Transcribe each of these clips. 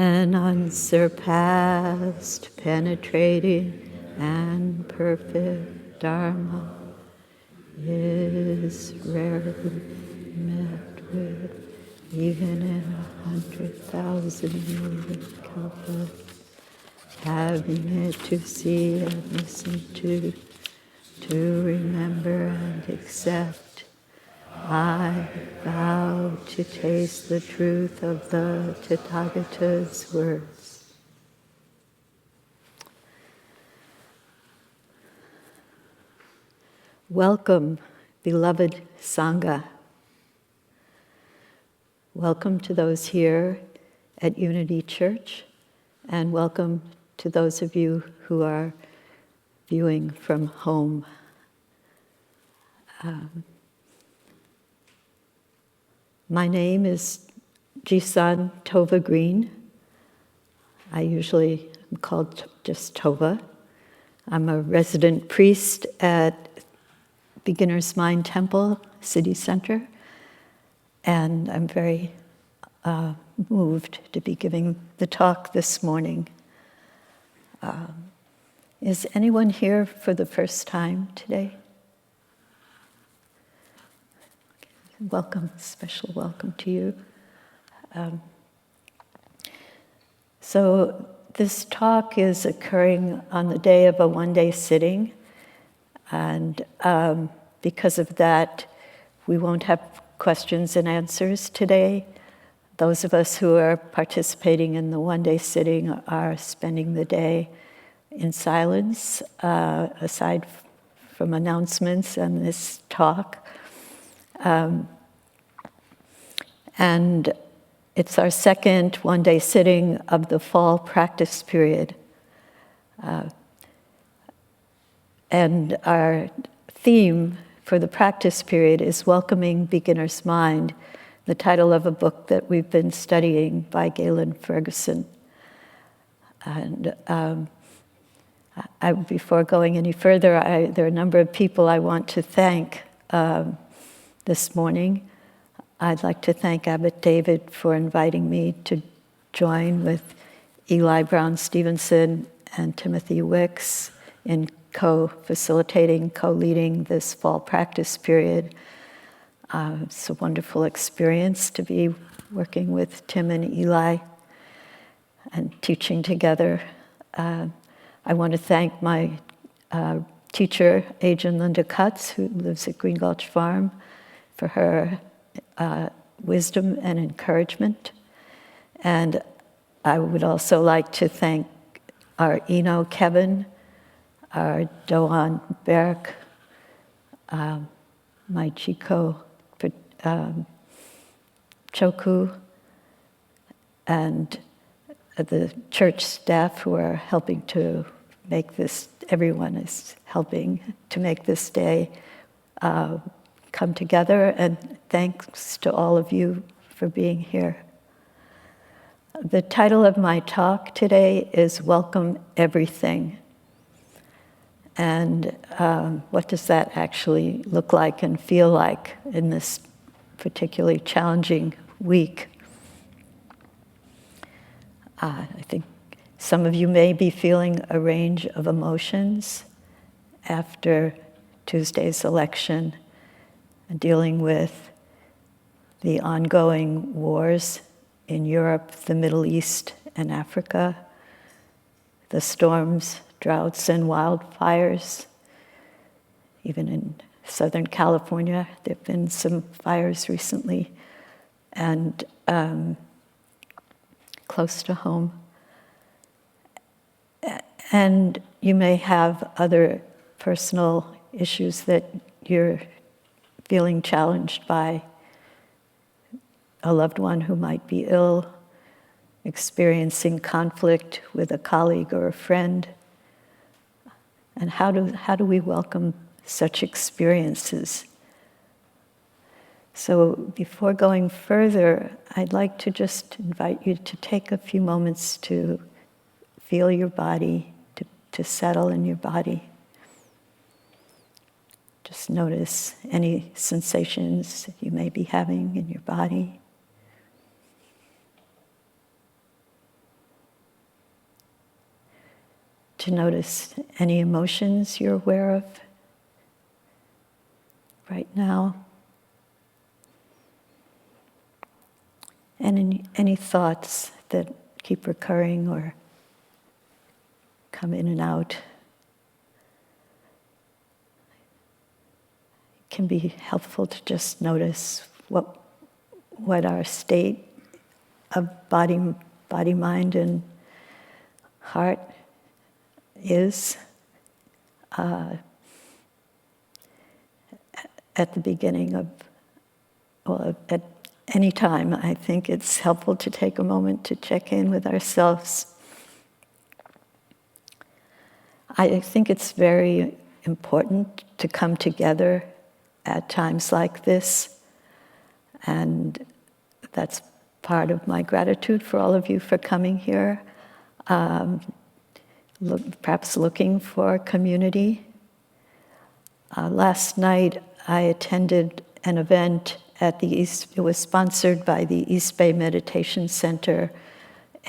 and unsurpassed, penetrating and perfect Dharma is rarely met with, even in 100,000 million kalpas. Having it to see and listen to remember and accept, I vow to taste the truth of the Tathagata's words. Welcome, beloved Sangha. Welcome to those here at Unity Church, and welcome to those of you who are viewing from home. My name is Jisan Tova Green. I usually am called just Tova. I'm a resident priest at Beginner's Mind Temple, City Center, and I'm very moved to be giving the talk this morning. Is anyone here for the first time today? Welcome, special welcome to you. So this talk is occurring on the day of a one-day sitting, and because of that, we won't have questions and answers today. Those of us who are participating in the one-day sitting are spending the day in silence, aside from announcements and this talk. And it's our second one-day sitting of the fall practice period. And our theme for the practice period is Welcoming Beginner's Mind, the title of a book that we've been studying by Galen Ferguson. And before going any further, there are a number of people I want to thank this morning. I'd like to thank Abbot David for inviting me to join with Eli Brown Stevenson and Timothy Wicks in co-facilitating, co-leading this fall practice period. It's a wonderful experience to be working with Tim and Eli and teaching together. I want to thank my teacher, Agent Linda Cutts, who lives at Green Gulch Farm, for her wisdom and encouragement. And I would also like to thank our Eno Kevin, our Doan Berk, my Chico Choku, and the church staff who are helping to make this, everyone is helping to make this day come together, and thanks to all of you for being here. The title of my talk today is Welcome Everything. And what does that actually look like and feel like in this particularly challenging week? I think some of you may be feeling a range of emotions after Tuesday's election, dealing with the ongoing wars in Europe, the Middle East, and Africa, the storms, droughts, and wildfires. Even in Southern California, there have been some fires recently, and close to home. And you may have other personal issues that you're feeling challenged by, a loved one who might be ill, experiencing conflict with a colleague or a friend. And how do we welcome such experiences? So before going further, I'd like to just invite you to take a few moments to feel your body, to settle in your body. Just notice any sensations you may be having in your body. to notice any emotions you're aware of right now. And any thoughts that keep recurring or come in and out. It can be helpful to just notice what our state of body, mind, and heart is at the beginning of, well, at any time. I think it's helpful to take a moment to check in with ourselves. I think it's very important to come together at times like this, and that's part of my gratitude for all of you for coming here, perhaps looking for community. Last night I attended an event at the East. It was sponsored by the East Bay Meditation Center,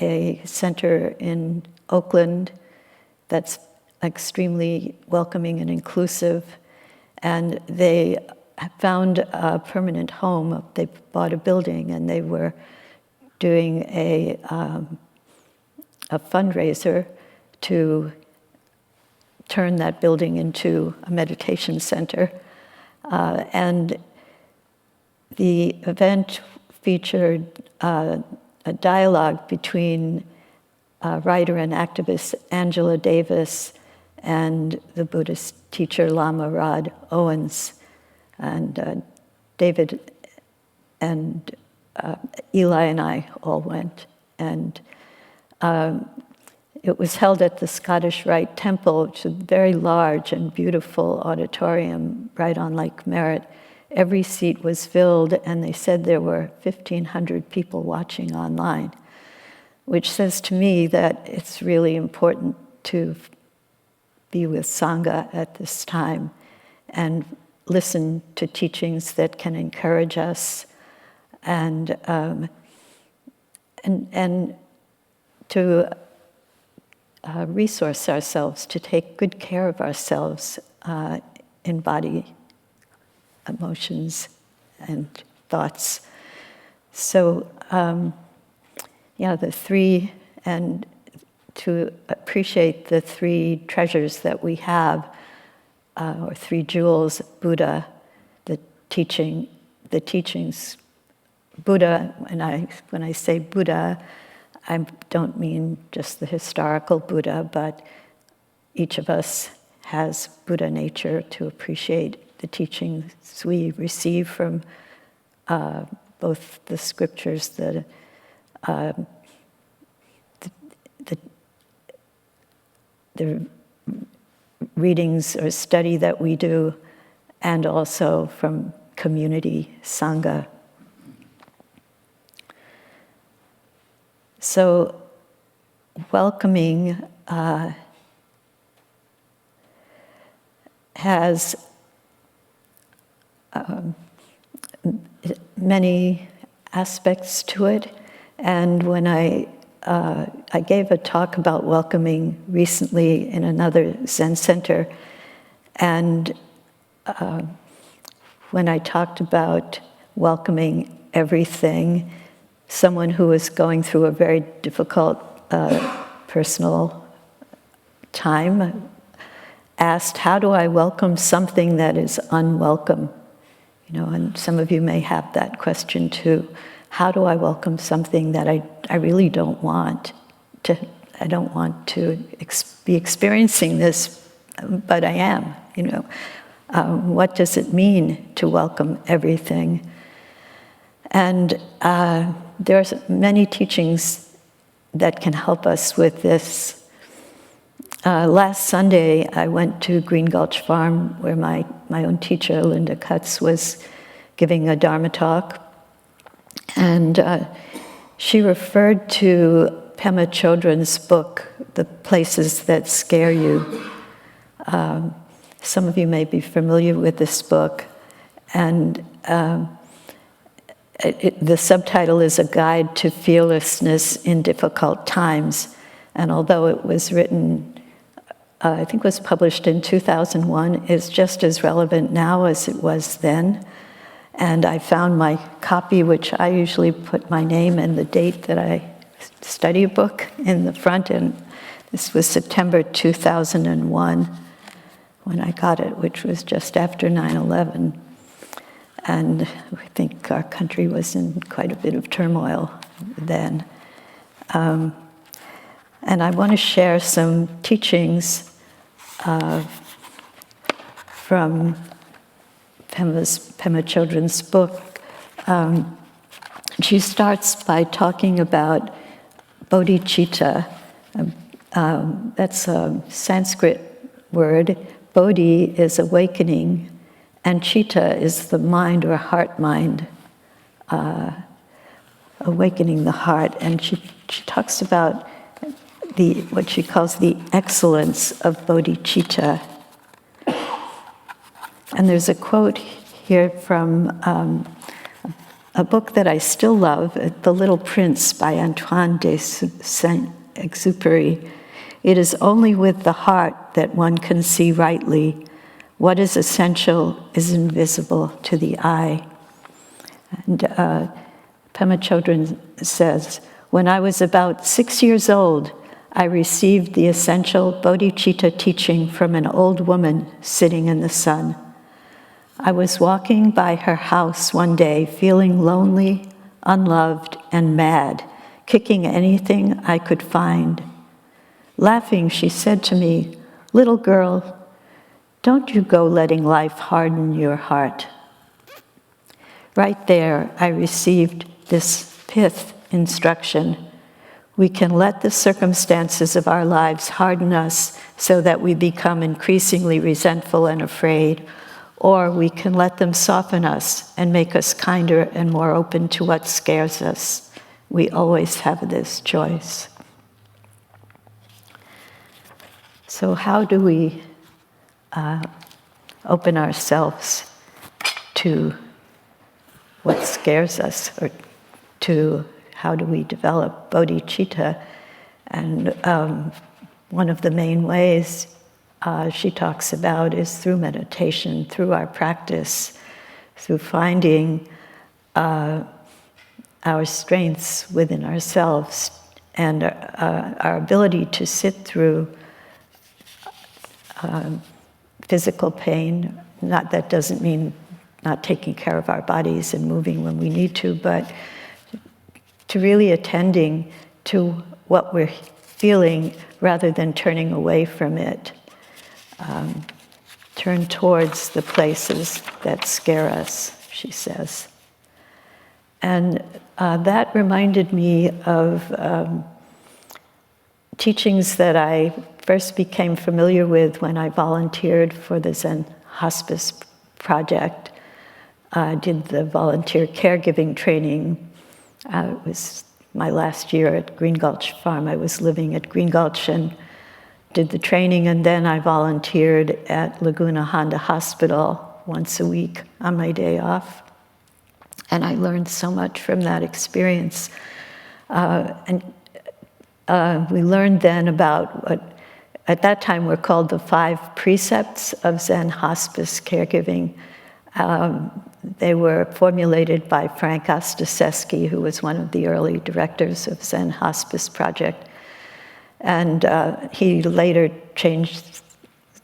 a center in Oakland that's extremely welcoming and inclusive. And they found a permanent home. They bought a building, and they were doing a fundraiser to turn that building into a meditation center. And the event featured a dialogue between writer and activist Angela Davis and the Buddhist teacher Lama Rod Owens. And David and Eli and I all went. And it was held at the Scottish Rite Temple, which is a very large and beautiful auditorium right on Lake Merritt. Every seat was filled, and they said there were 1,500 people watching online, which says to me that it's really important to be with Sangha at this time and listen to teachings that can encourage us and to resource ourselves, to take good care of ourselves in body, emotions, and thoughts. So, the three, and to appreciate the three treasures that we have, or three jewels: Buddha, the teachings. Buddha, and when I say Buddha, I don't mean just the historical Buddha, but each of us has Buddha nature to appreciate the teachings we receive from both the scriptures, the readings or study that we do, and also from community, Sangha. So, welcoming has many aspects to it, and when I gave a talk about welcoming recently in another Zen center, and when I talked about welcoming everything, someone who was going through a very difficult personal time asked, "How do I welcome something that is unwelcome?" And some of you may have that question too. How do I welcome something that I really don't want to? I don't want to be experiencing this, but I am. What does it mean to welcome everything? And there's many teachings that can help us with this. Last Sunday, I went to Green Gulch Farm, where my own teacher, Linda Cutts, was giving a Dharma talk. And she referred to Pema Chodron's book, The Places That Scare You. Some of you may be familiar with this book. And the subtitle is A Guide to Fearlessness in Difficult Times. And although it was written I think was published in 2001, is just as relevant now as it was then. And I found my copy, which I usually put my name and the date that I study a book in the front, and this was September 2001 when I got it, which was just after 9/11. And I think our country was in quite a bit of turmoil then. And I want to share some teachings from Pema Chodron's book. She starts by talking about bodhicitta. That's a Sanskrit word. Bodhi is awakening, and citta is the mind or heart-mind, awakening the heart. And she talks about what she calls the excellence of bodhicitta. And there's a quote here from a book that I still love, The Little Prince by Antoine de Saint-Exupéry. It is only with the heart that one can see rightly. What is essential is invisible to the eye. And Pema Chodron says, when I was about 6 years old, I received the essential bodhicitta teaching from an old woman sitting in the sun. I was walking by her house one day, feeling lonely, unloved, and mad, kicking anything I could find. Laughing, she said to me, "Little girl, don't you go letting life harden your heart." Right there, I received this pith instruction. We can let the circumstances of our lives harden us so that we become increasingly resentful and afraid, or we can let them soften us and make us kinder and more open to what scares us. We always have this choice. So how do we open ourselves to what scares us, or to how do we develop bodhicitta? And one of the main ways she talks about is through meditation, through our practice, through finding our strengths within ourselves and our ability to sit through physical pain. That doesn't mean not taking care of our bodies and moving when we need to, but to really attending to what we're feeling rather than turning away from it. Turn towards the places that scare us, she says. And that reminded me of teachings that I first became familiar with when I volunteered for the Zen Hospice Project. I did the volunteer caregiving training. It was my last year at Green Gulch Farm. I was living at Green Gulch and did the training, and then I volunteered at Laguna Honda Hospital once a week on my day off. And I learned so much from that experience. And we learned then about what at that time were called the 5 precepts of Zen hospice caregiving. They were formulated by Frank Ostaseski, who was one of the early directors of Zen Hospice Project. And he later changed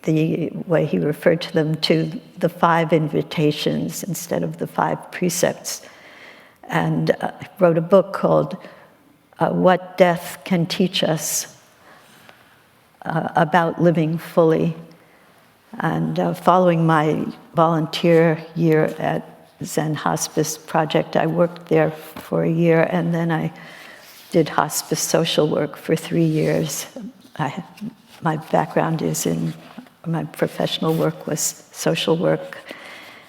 the way he referred to them to the 5 invitations instead of the 5 precepts. And wrote a book called What Death Can Teach Us about living fully. And following my volunteer year at Zen Hospice Project, I worked there for a year, and then I did hospice social work for 3 years. My background is in, my professional work was social work.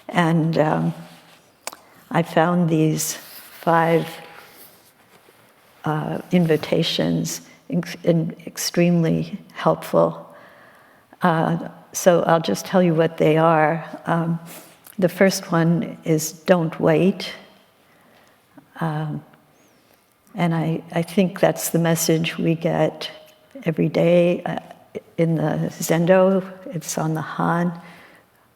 And I found these 5 invitations extremely helpful. So I'll just tell you what they are. The first one is don't wait. And I think that's the message we get every day. in the Zendo, it's on the Han,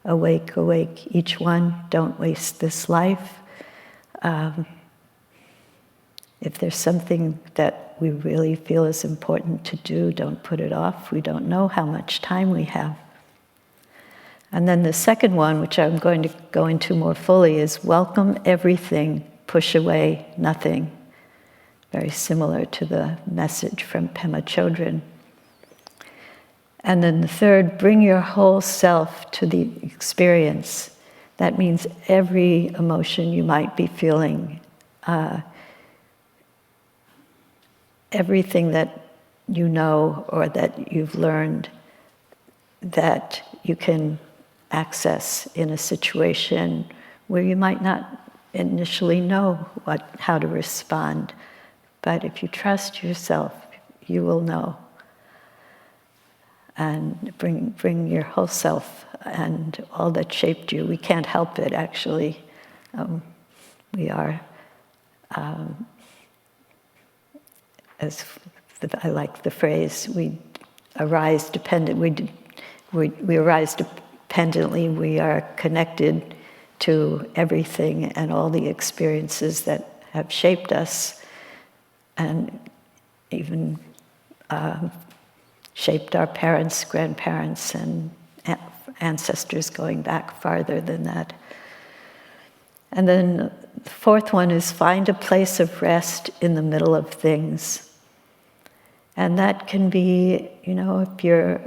awake, awake, each one, don't waste this life. If there's something that we really feel is important to do, don't put it off. We don't know how much time we have. And then the second one, which I'm going to go into more fully, is welcome everything, push away nothing. Very similar to the message from Pema Chodron. And then the third, bring your whole self to the experience. That means every emotion you might be feeling, everything that you know or that you've learned that you can access in a situation where you might not initially know how to respond. But if you trust yourself, you will know. And bring your whole self and all that shaped you. We can't help it, actually. We are, I like the phrase, we arise dependent. We arise dependently. We are connected to everything and all the experiences that have shaped us, and even shaped our parents, grandparents, and ancestors going back farther than that. And then the fourth one is find a place of rest in the middle of things. And that can be, if you're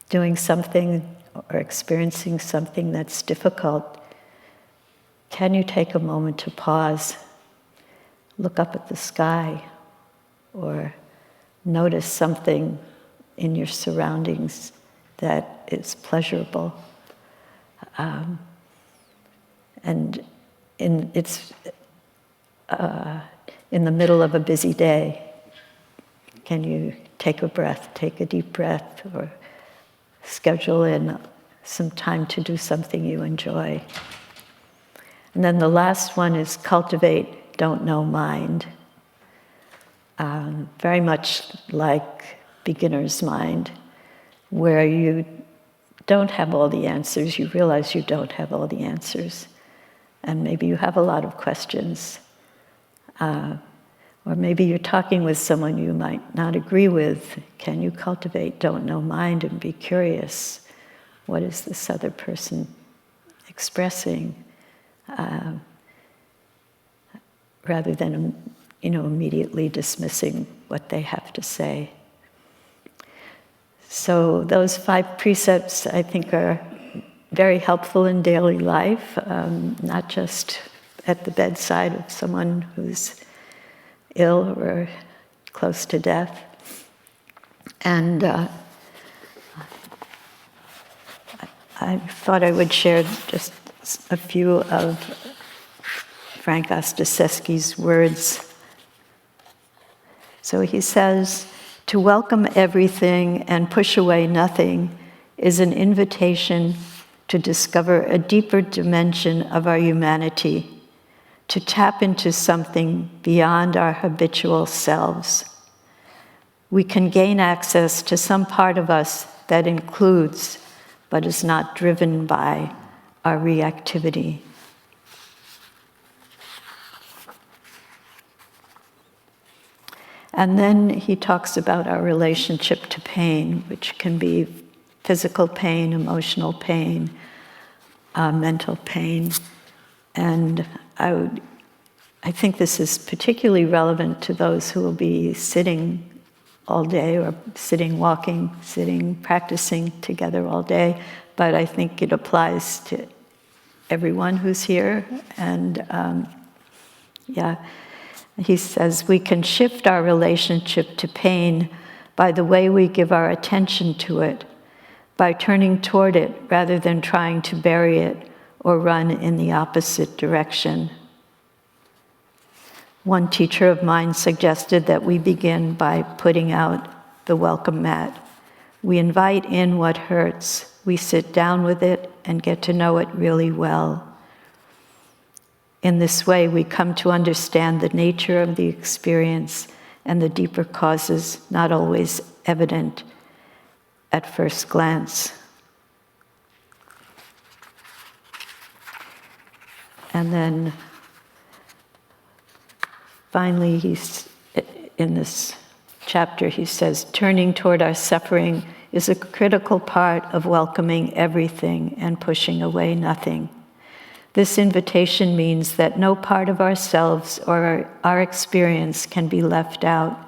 doing something or experiencing something that's difficult, can you take a moment to pause, look up at the sky, or notice something in your surroundings that is pleasurable. And it's in the middle of a busy day. Can you take a deep breath, or schedule in some time to do something you enjoy? And then the last one is cultivate, don't know mind. Very much like beginner's mind, where you don't have all the answers, you realize you don't have all the answers, and maybe you have a lot of questions. Or maybe you're talking with someone you might not agree with. Can you cultivate don't know mind and be curious? What is this other person expressing? Rather than immediately dismissing what they have to say. So those 5 precepts, I think, are very helpful in daily life, not just at the bedside of someone who's ill or close to death. And I thought I would share just a few of Frank Ostaseski's words. So he says, to welcome everything and push away nothing is an invitation to discover a deeper dimension of our humanity, to tap into something beyond our habitual selves. We can gain access to some part of us that includes, but is not driven by, our reactivity. And then he talks about our relationship to pain, which can be physical pain, emotional pain, mental pain. And I think this is particularly relevant to those who will be sitting all day, or sitting, walking, sitting, practicing together all day. But I think it applies to everyone who's here. And he says, we can shift our relationship to pain by the way we give our attention to it, by turning toward it rather than trying to bury it or run in the opposite direction. One teacher of mine suggested that we begin by putting out the welcome mat. We invite in what hurts. We sit down with it and get to know it really well. In this way, we come to understand the nature of the experience and the deeper causes not always evident at first glance. And then finally, in this chapter, he says, turning toward our suffering is a critical part of welcoming everything and pushing away nothing. This invitation means that no part of ourselves or our experience can be left out,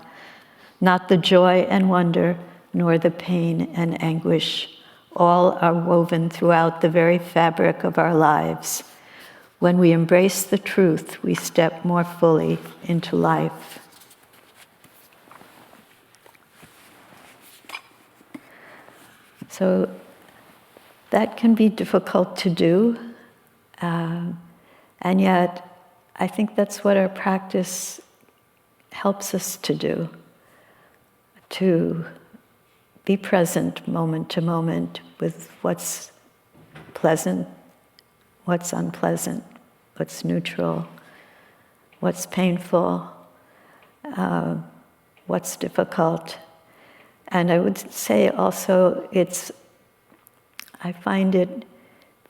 not the joy and wonder, nor the pain and anguish. All are woven throughout the very fabric of our lives. When we embrace the truth, we step more fully into life. So that can be difficult to do, and yet I think that's what our practice helps us to do, to be present moment to moment with what's pleasant, what's unpleasant, what's neutral, what's painful, what's difficult. And I would say also I find it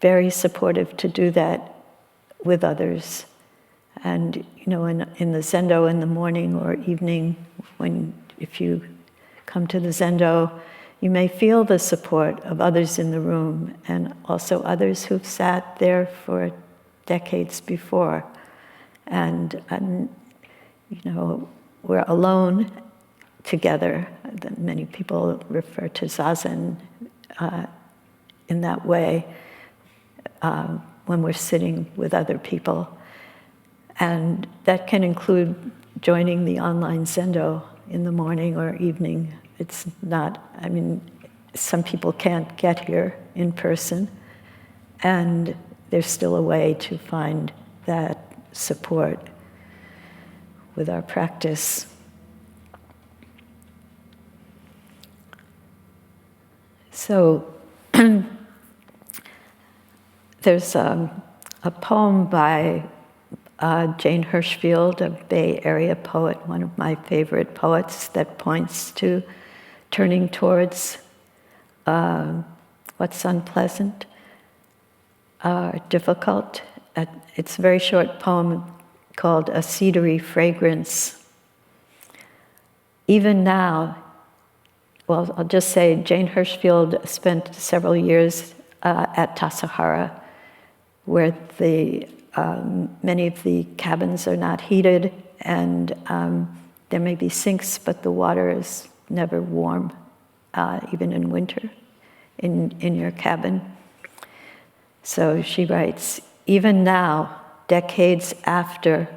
very supportive to do that with others. And in the Zendo in the morning or evening, if you come to the Zendo, you may feel the support of others in the room and also others who've sat there for decades before. And we're alone together. Many people refer to Zazen in that way when we're sitting with other people. And that can include joining the online Zendo in the morning or evening. It's not, some people can't get here in person, and there's still a way to find that support with our practice. So there's a poem by Jane Hirschfield, a Bay Area poet, one of my favorite poets, that points to turning towards what's unpleasant, difficult. It's a very short poem called A Cedary Fragrance. Even now, well, I'll just say Jane Hirschfield spent several years at Tassajara, where many of the cabins are not heated, and there may be sinks, but the water is never warm, even in winter, in your cabin. So she writes, even now, decades after,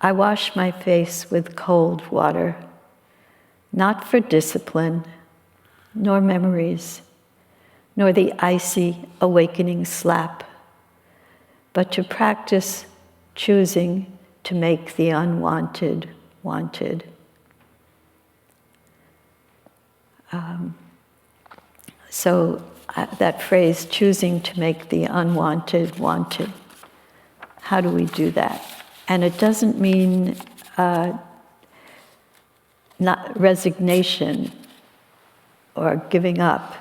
I wash my face with cold water, not for discipline, nor memories, nor the icy awakening slap, but to practice choosing to make the unwanted wanted. So that phrase, choosing to make the unwanted wanted, how do we do that? And it doesn't mean not resignation or giving up.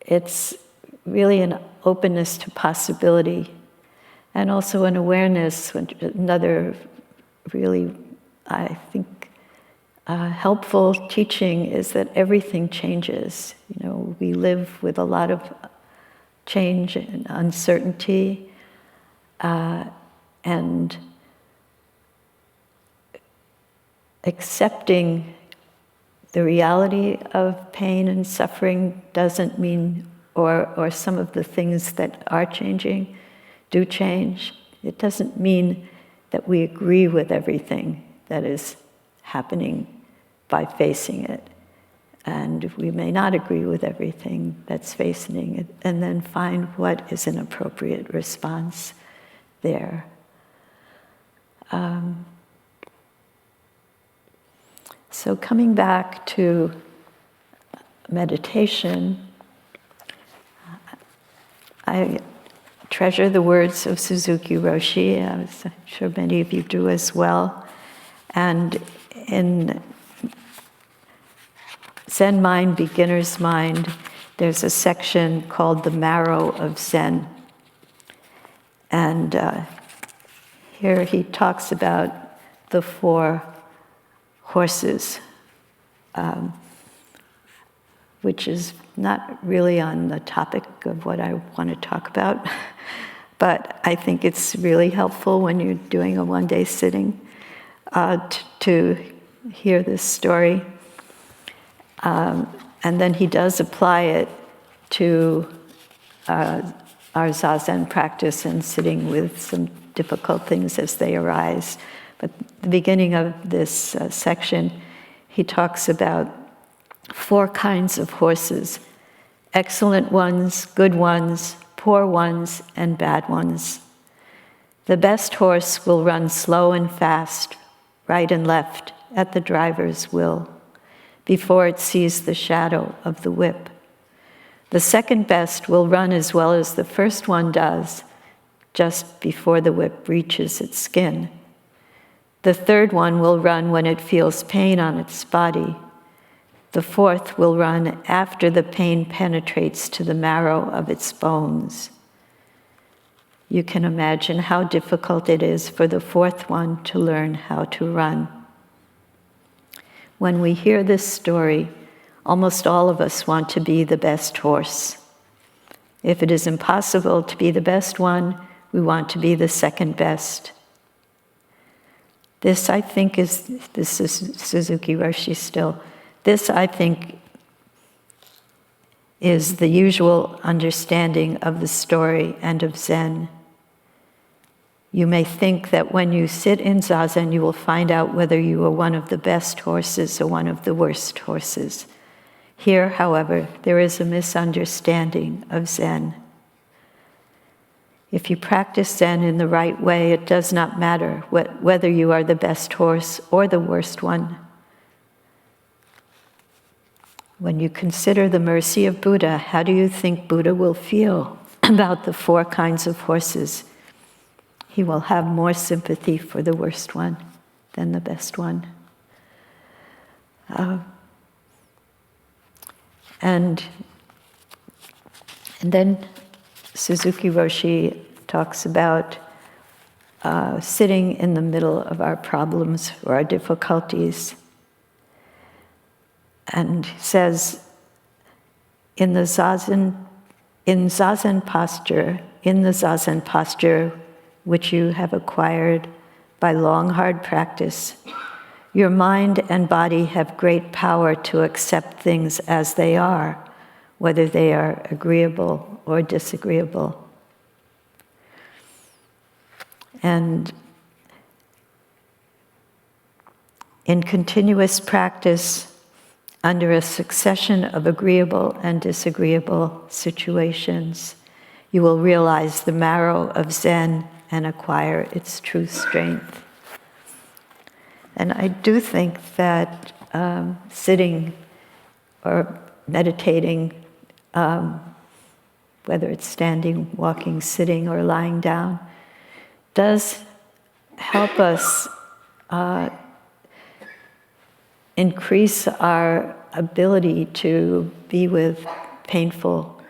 It's really an openness to possibility, and also an awareness. Another really, I think, helpful teaching is that everything changes. We live with a lot of change and uncertainty, and accepting the reality of pain and suffering doesn't mean, or some of the things that are changing do change. It doesn't mean that we agree with everything that is happening by facing it. And we may not agree with everything that's facing it, and then find what is an appropriate response there. So coming back to meditation, I treasure the words of Suzuki Roshi. I'm sure many of you do as well. And in Zen Mind, Beginner's Mind, there's a section called The Marrow of Zen. And here he talks about the 4 horses, which is not really on the topic of what I want to talk about, but I think it's really helpful when you're doing a one-day sitting to hear this story. And then he does apply it to our Zazen practice and sitting with some difficult things as they arise. But at the beginning of this section, he talks about 4 kinds of horses: excellent ones, good ones, poor ones, and bad ones. The best horse will run slow and fast, right and left, at the driver's will, before it sees the shadow of the whip. The second best will run as well as the first one does, just before the whip reaches its skin. The third one will run when it feels pain on its body. The fourth will run after the pain penetrates to the marrow of its bones. You can imagine how difficult it is for the fourth one to learn how to run. When we hear this story, almost all of us want to be the best horse. If it is impossible to be the best one, we want to be the second best. This, I think, this is Suzuki Roshi still. This, I think, is the usual understanding of the story and of Zen. You may think that when you sit in Zazen, you will find out whether you are one of the best horses or one of the worst horses. Here, however, there is a misunderstanding of Zen. If you practice Zen in the right way, it does not matter whether you are the best horse or the worst one. When you consider the mercy of Buddha, how do you think Buddha will feel about the 4 kinds of horses? He will have more sympathy for the worst one than the best one. And then Suzuki Roshi talks about sitting in the middle of our problems or our difficulties, and says, in the Zazen posture which you have acquired by long, hard practice, your mind and body have great power to accept things as they are, whether they are agreeable or disagreeable. And in continuous practice, under a succession of agreeable and disagreeable situations, you will realize the marrow of Zen and acquire its true strength. And I do think that sitting or meditating, whether it's standing, walking, sitting, or lying down, does help us increase our ability to be with painful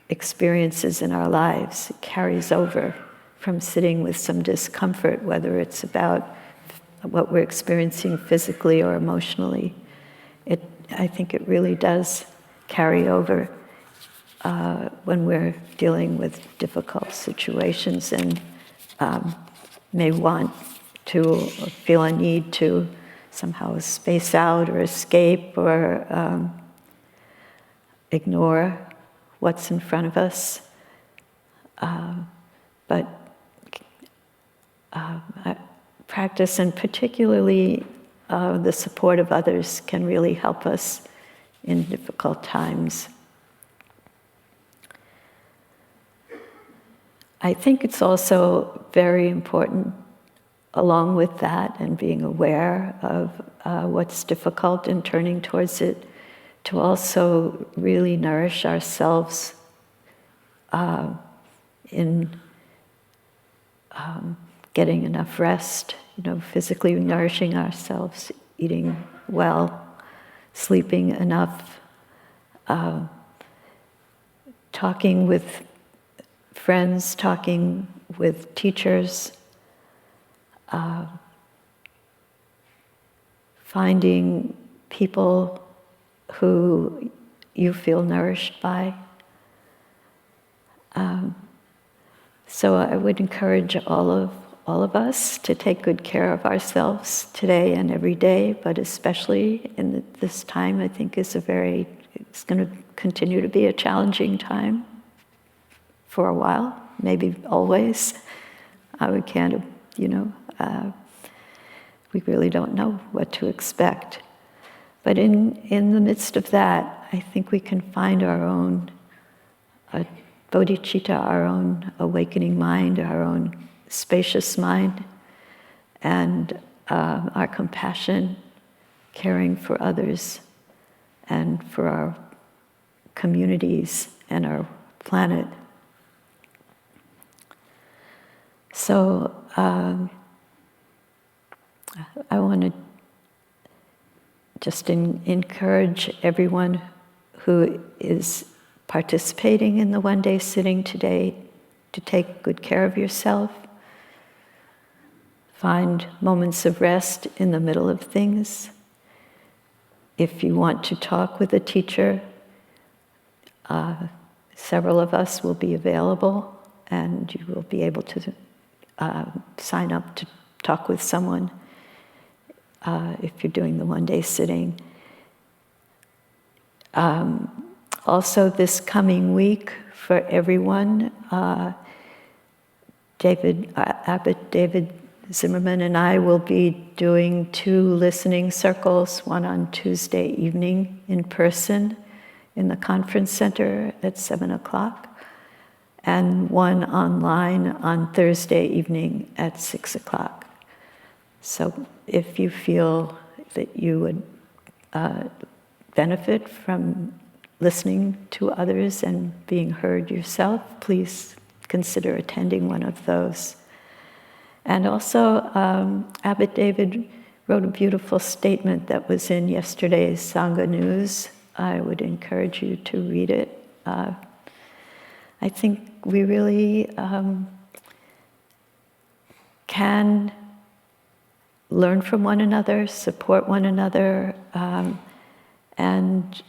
experiences in our lives. It carries over from sitting with some discomfort, whether it's about what we're experiencing physically or emotionally. I think it really does carry over when we're dealing with difficult situations and may want to feel a need to somehow space out or escape or ignore what's in front of us. But practice, and particularly the support of others, can really help us in difficult times. I think it's also very important, along with that and being aware of what's difficult and turning towards it, to also really nourish ourselves in getting enough rest physically nourishing ourselves, eating well, sleeping enough, talking with friends, talking with teachers, finding people who you feel nourished by. So I would encourage all of us to take good care of ourselves today and every day, but especially in this time, I think it's going to continue to be a challenging time for a while, maybe always. We can't, we really don't know what to expect. But in the midst of that, I think we can find our own bodhicitta, our own awakening mind, our own spacious mind, and our compassion, caring for others and for our communities and our planet. So I want to just encourage everyone who is participating in the one-day sitting today to take good care of yourself. Find moments of rest in the middle of things. If you want to talk with a teacher, several of us will be available, and you will be able to sign up to talk with someone if you're doing the one-day sitting. Also, this coming week for everyone, Abbot David Zimmerman and I will be doing 2 listening circles, one on Tuesday evening in person in the conference center at 7 o'clock, and one online on Thursday evening at 6 o'clock. So if you feel that you would benefit from listening to others and being heard yourself, please consider attending one of those. And also, Abbot David wrote a beautiful statement that was in yesterday's Sangha News. I would encourage you to read it. I think we really can learn from one another, support one another, and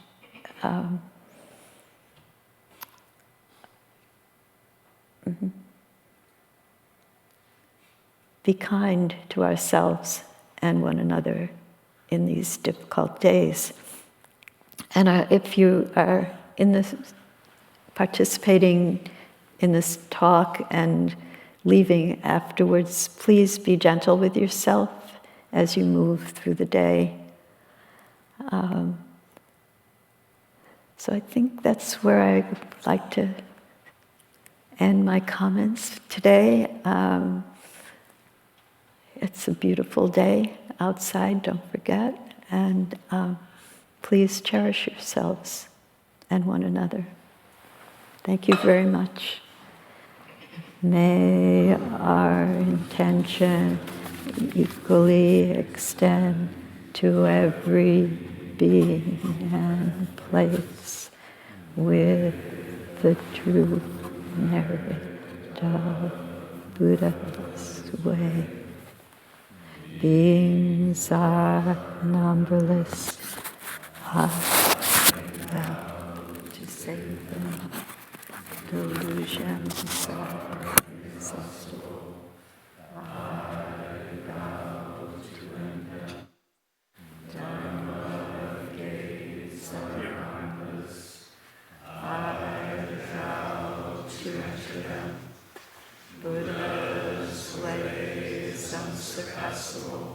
be kind to ourselves and one another in these difficult days. And if you are participating in this talk and leaving afterwards, please be gentle with yourself as you move through the day. So I think that's where I would like to end my comments today. It's a beautiful day outside, don't forget, and please cherish yourselves and one another. Thank you very much. May our intention equally extend to every being and place with the true merit of Buddha's way. Beings are numberless, well, to save them, delusions are exhausted. I bow to them. Dharma gates are harmless. I vow to enter them. Buddha's way is unsurpassable.